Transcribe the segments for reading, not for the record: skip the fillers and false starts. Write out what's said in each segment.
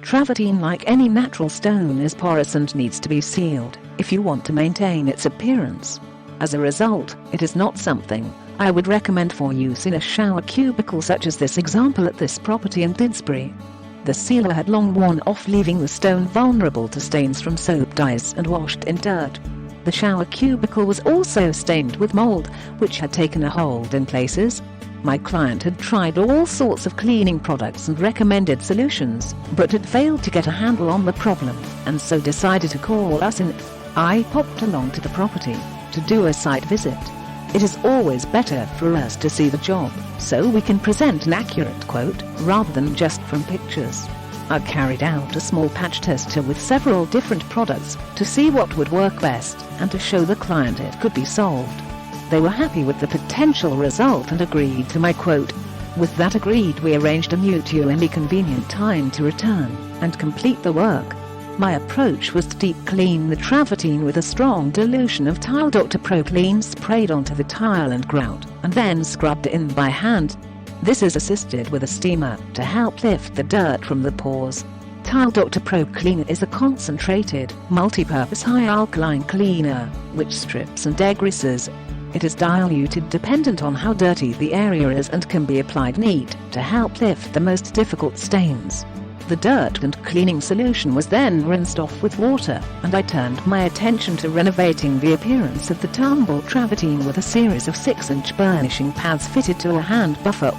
Travertine, like any natural stone, is porous and needs to be sealed if you want to maintain its appearance. As a result, it is not something I would recommend for use in a shower cubicle such as this example at this property in Didsbury. The sealer had long worn off, leaving the stone vulnerable to stains from soap dyes and washed in dirt. The shower cubicle was also stained with mould, which had taken a hold in places. My client had tried all sorts of cleaning products and recommended solutions, but had failed to get a handle on the problem, and so decided to call us in. I popped along to the property to do a site visit. It is always better for us to see the job, so we can present an accurate quote, rather than just from pictures. I carried out a small patch test with several different products to see what would work best and to show the client it could be solved. They were happy with the potential result and agreed to my quote. With that agreed, we arranged a mutually convenient time to return and complete the work. My approach was to deep clean the travertine with a strong dilution of Tile Dr. Pro Clean sprayed onto the tile and grout, and then scrubbed in by hand. This is assisted with a steamer to help lift the dirt from the pores. Tile Dr. Pro Cleaner is a concentrated, multi-purpose high alkaline cleaner, which strips and degreases. It is diluted dependent on how dirty the area is and can be applied neat to help lift the most difficult stains. The dirt and cleaning solution was then rinsed off with water, and I turned my attention to renovating the appearance of the tumbled travertine with a series of 6-inch burnishing pads fitted to a hand buffer.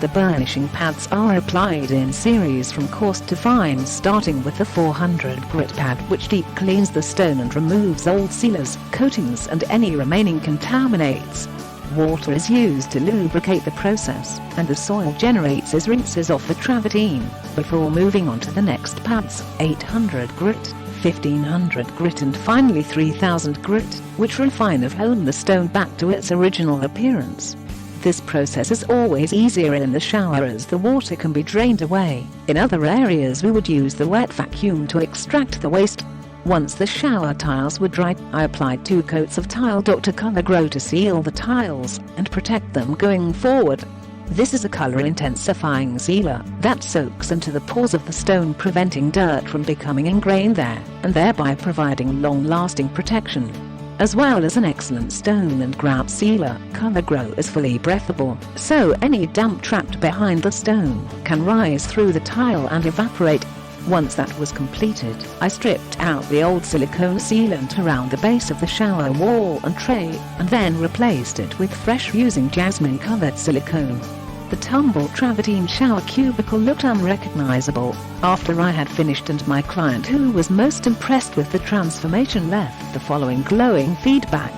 The burnishing pads are applied in series from coarse to fine, starting with the 400 grit pad, which deep cleans the stone and removes old sealers, coatings and any remaining contaminants. Water is used to lubricate the process, and the soil generates as rinses off the travertine, before moving on to the next pads, 800 grit, 1500 grit and finally 3000 grit, which refine and hone the stone back to its original appearance. This process is always easier in the shower as the water can be drained away. In other areas we would use the wet vacuum to extract the waste. Once the shower tiles were dry, I applied 2 coats of Tile Dr. Color Grow to seal the tiles and protect them going forward. This is a color intensifying sealer that soaks into the pores of the stone, preventing dirt from becoming ingrained there, and thereby providing long-lasting protection. As well as an excellent stone and grout sealer, Color Grow is fully breathable, so any damp trapped behind the stone can rise through the tile and evaporate. Once that was completed, I stripped out the old silicone sealant around the base of the shower wall and tray, and then replaced it with fresh using jasmine-colored silicone. The tumbled travertine shower cubicle looked unrecognizable after I had finished, and my client, who was most impressed with the transformation, left the following glowing feedback.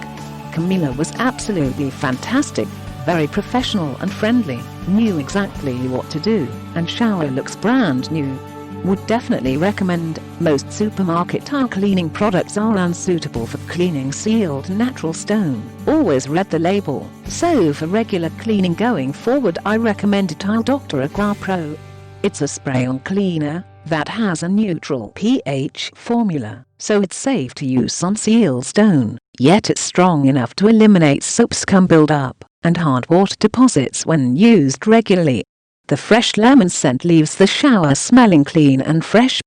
Camila was absolutely fantastic, very professional and friendly, knew exactly what to do, and shower looks brand new. Would definitely recommend. Most supermarket tile cleaning products are unsuitable for cleaning sealed natural stone. Always read the label. So for regular cleaning going forward, I recommend Tile Dr. Aqua Pro. It's a spray-on cleaner that has a neutral pH formula, so it's safe to use on sealed stone, yet it's strong enough to eliminate soap scum build-up and hard water deposits when used regularly. The fresh lemon scent leaves the shower smelling clean and fresh.